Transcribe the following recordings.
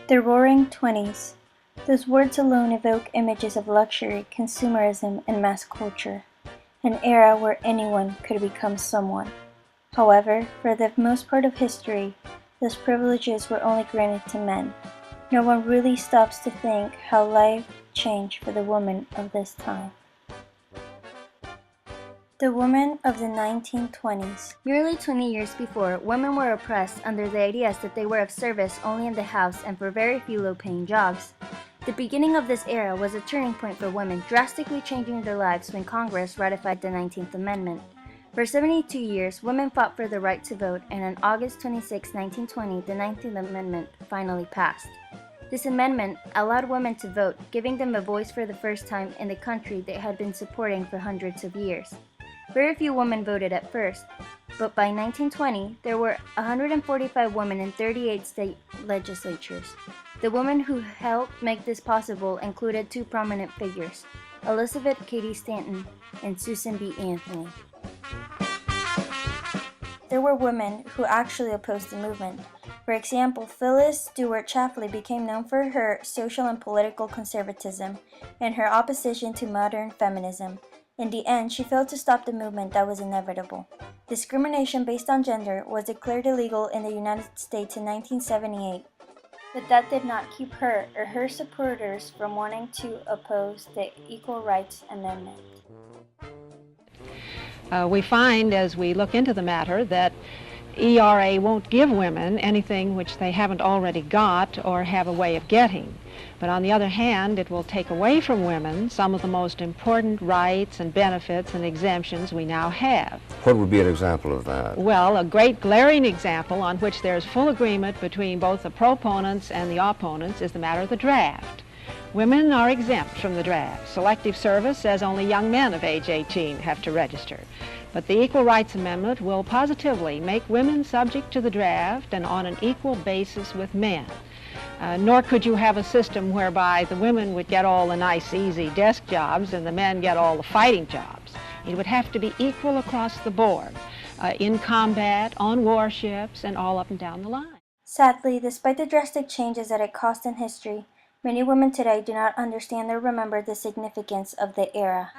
The Roaring Twenties. Those words alone evoke images of luxury, consumerism, and mass culture, an era where anyone could become someone. However, for the most part of history, those privileges were only granted to men. No one really stops to think how life changed for the woman of this time. The women of the 1920s. Nearly 20 years before, women were oppressed under the ideas that they were of service only in the house and for very few low-paying jobs. The beginning of this era was a turning point for women, drastically changing their lives when Congress ratified the 19th Amendment. For 72 years, women fought for the right to vote, and on August 26, 1920, the 19th Amendment finally passed. This amendment allowed women to vote, giving them a voice for the first time in the country they had been supporting for hundreds of years. Very few women voted at first, but by 1920, there were 145 women in 38 state legislatures. The women who helped make this possible included two prominent figures, Elizabeth Cady Stanton and Susan B. Anthony. There were women who actually opposed the movement. For example, Phyllis Stewart Chaffley became known for her social and political conservatism and her opposition to modern feminism. In the end, she failed to stop the movement that was inevitable. Discrimination based on gender was declared illegal in the United States in 1978, but that did not keep her or her supporters from wanting to oppose the Equal Rights Amendment. We find as we look into the matter that ERA won't give women anything which they haven't already got or have a way of getting. But on the other hand, it will take away from women some of the most important rights and benefits and exemptions we now have. What would be an example of that? Well, a great glaring example on which there's full agreement between both the proponents and the opponents is the matter of the draft. Women are exempt from the draft. Selective service says only young men of age 18 have to register. But the Equal Rights Amendment will positively make women subject to the draft and on an equal basis with men. Nor could you have a system whereby the women would get all the nice, easy desk jobs and the men get all the fighting jobs. It would have to be equal across the board, in combat, on warships, and all up and down the line. Sadly, despite the drastic changes that it caused in history, many women today do not understand or remember the significance of the era.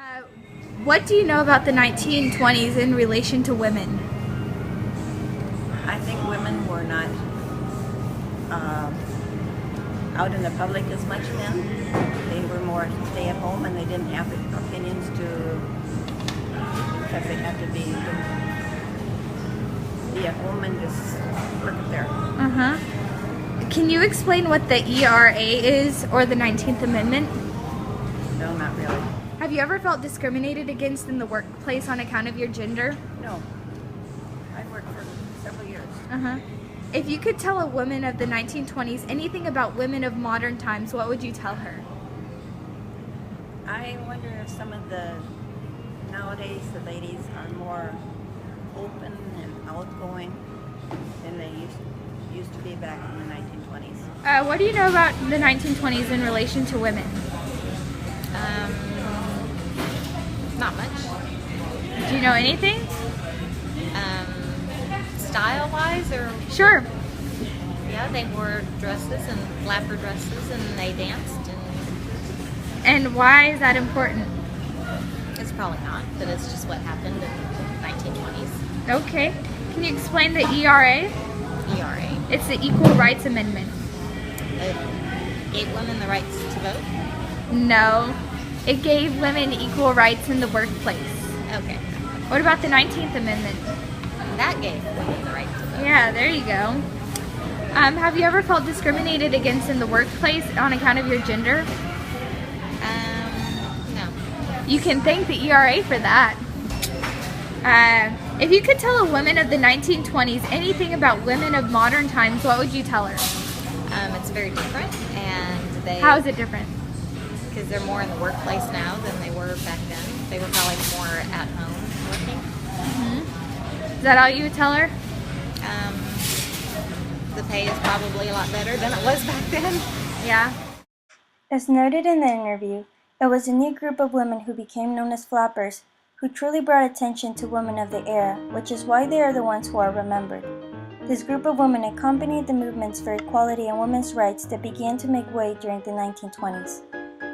What do you know about the 1920s in relation to women? I think women were not out in the public as much then. They were more stay at home and they didn't have opinions because they had to be at home and just work up there. Can you explain what the ERA is or the 19th Amendment? No, not really. Have you ever felt discriminated against in the workplace on account of your gender? No. I worked for several years. If you could tell a woman of the 1920s anything about women of modern times, what would you tell her? I wonder if some of nowadays the ladies are more open and outgoing than they used to be back in the 1920s. What do you know about the 1920s in relation to women? Not much. Do you know anything? Style-wise, or? Sure. Yeah, they wore dresses and flapper dresses, and they danced. And why is that important? It's probably not, but it's just what happened in the 1920s. Okay. Can you explain the ERA? ERA. It's the Equal Rights Amendment. It gave women the rights to vote? No. It gave women equal rights in the workplace. Okay. What about the 19th Amendment? That gave women the right to vote. Yeah, there you go. Have you ever felt discriminated against in the workplace on account of your gender? No. You can thank the ERA for that. If you could tell a woman of the 1920s anything about women of modern times, what would you tell her? It's very different, and How is it different? Because they're more in the workplace now than they were back then. They were probably more at home working. Is that all you would tell her? The pay is probably a lot better than it was back then. Yeah. As noted in the interview, it was a new group of women who became known as flappers, who truly brought attention to women of the era, which is why they are the ones who are remembered. This group of women accompanied the movements for equality and women's rights that began to make way during the 1920s.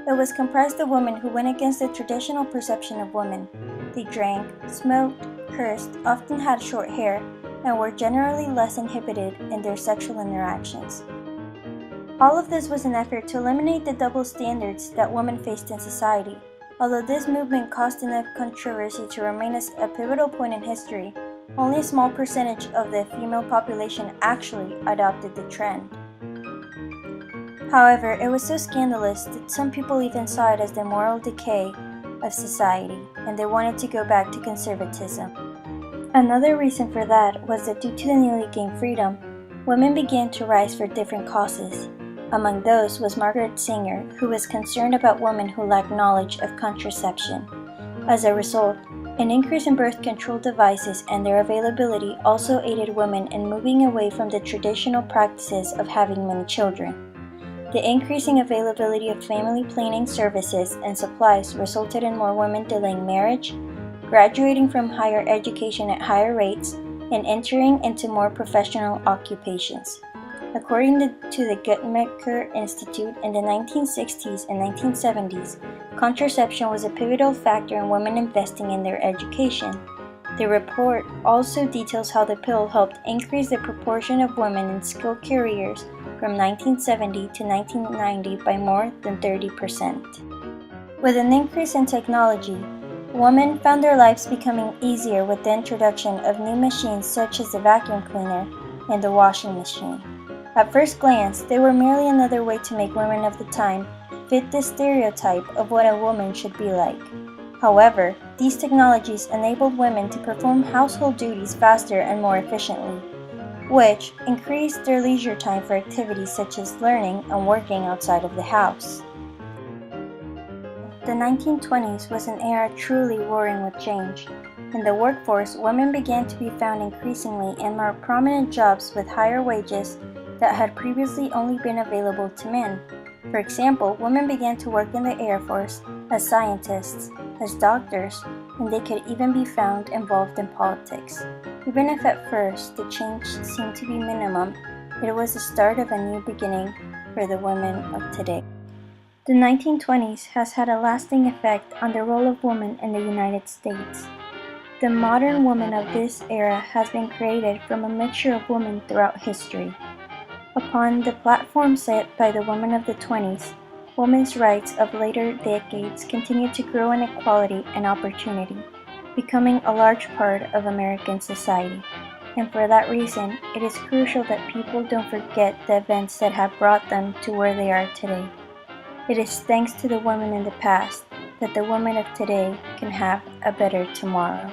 It was comprised of women who went against the traditional perception of women. They drank, smoked, cursed, often had short hair, and were generally less inhibited in their sexual interactions. All of this was an effort to eliminate the double standards that women faced in society. Although this movement caused enough controversy to remain a pivotal point in history, only a small percentage of the female population actually adopted the trend. However, it was so scandalous that some people even saw it as the moral decay of society, and they wanted to go back to conservatism. Another reason for that was that due to the newly gained freedom, women began to rise for different causes. Among those was Margaret Sanger, who was concerned about women who lacked knowledge of contraception. As a result, an increase in birth control devices and their availability also aided women in moving away from the traditional practices of having many children. The increasing availability of family planning services and supplies resulted in more women delaying marriage, graduating from higher education at higher rates, and entering into more professional occupations. According to the Guttmacher Institute, in the 1960s and 1970s, contraception was a pivotal factor in women investing in their education. The report also details how the pill helped increase the proportion of women in skilled careers from 1970 to 1990 by more than 30%. With an increase in technology, women found their lives becoming easier with the introduction of new machines such as the vacuum cleaner and the washing machine. At first glance, they were merely another way to make women of the time fit the stereotype of what a woman should be like. However, these technologies enabled women to perform household duties faster and more efficiently, which increased their leisure time for activities such as learning and working outside of the house. The 1920s was an era truly roaring with change. In the workforce, women began to be found increasingly in more prominent jobs with higher wages that had previously only been available to men. For example, women began to work in the Air Force as scientists, as doctors, and they could even be found involved in politics. Even if at first the change seemed to be minimum, it was the start of a new beginning for the women of today. The 1920s has had a lasting effect on the role of women in the United States. The modern woman of this era has been created from a mixture of women throughout history. Upon the platform set by the women of the 20s, women's rights of later decades continued to grow in equality and opportunity, becoming a large part of American society. And for that reason, it is crucial that people don't forget the events that have brought them to where they are today. It is thanks to the women in the past that the women of today can have a better tomorrow.